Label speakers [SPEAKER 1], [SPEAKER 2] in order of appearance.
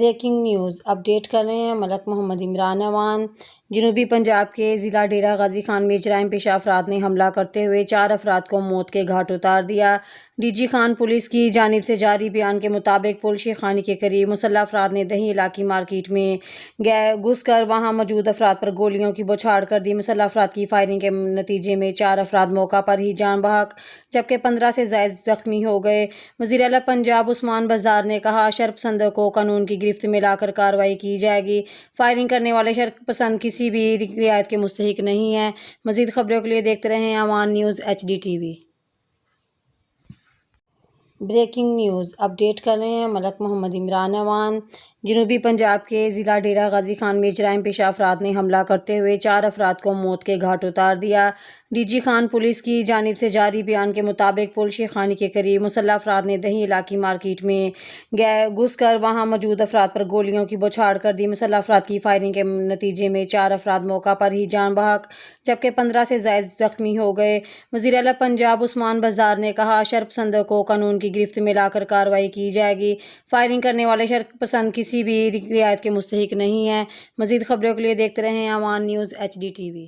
[SPEAKER 1] Breaking news update کر رہے ہیں ملک محمد عمران اعوان۔ جنوبی پنجاب کے ضلع ڈیرہ غازی خان میں جرائم پیشہ افراد نے حملہ کرتے ہوئے 4 افراد کو موت کے گھاٹ اتار دیا۔ ڈی جی خان پولیس کی جانب سے جاری بیان کے مطابق پل شیخ خانی کے قریب مسلح افراد نے دہی علاقی مارکیٹ میں گھس کر وہاں موجود افراد پر گولیوں کی بوچھاڑ کر دی۔ مسلح افراد کی فائرنگ کے نتیجے میں 4 افراد موقع پر ہی جان بحق جبکہ 15 سے زائد زخمی ہو گئے۔ وزیر اعلیٰ پنجاب عثمان بزدار نے کہا، شرپسندوں کو قانون کی گرفت میں لا کر کارروائی کی جائے گی۔ فائرنگ کرنے والے شرپسند کسی بھی رعایت کے مستحق نہیں ہیں۔ مزید خبروں کے لیے دیکھتے رہیں Awan news HD TV۔ Breaking news update کر رہے ہیں ملک محمد عمران اعوان۔ جنوبی پنجاب کے ضلع ڈیرہ غازی خان میں جرائم پیشہ افراد نے حملہ کرتے ہوئے 4 افراد کو موت کے گھاٹ اتار دیا۔ ڈی جی خان پولیس کی جانب سے جاری بیان کے مطابق پل شیخ خانی کے قریب مسلح افراد نے دہی علاقی مارکیٹ میں گھس کر وہاں موجود افراد پر گولیوں کی بوچھاڑ کر دی۔ مسلح افراد کی فائرنگ کے نتیجے میں 4 افراد موقع پر ہی جان بحق جبکہ 15 سے زائد زخمی ہو گئے۔ وزیر اعلیٰ پنجاب عثمان بزدار نے کہا، شرپسندوں کو قانون کی گرفت میں لا کر کارروائی کی جائے گی۔ فائرنگ کرنے والے شرپسند کسی بھی رعایت کے مستحق نہیں ہیں۔ مزید خبروں کے لیے دیکھتے رہیں اعوان نیوز HD TV۔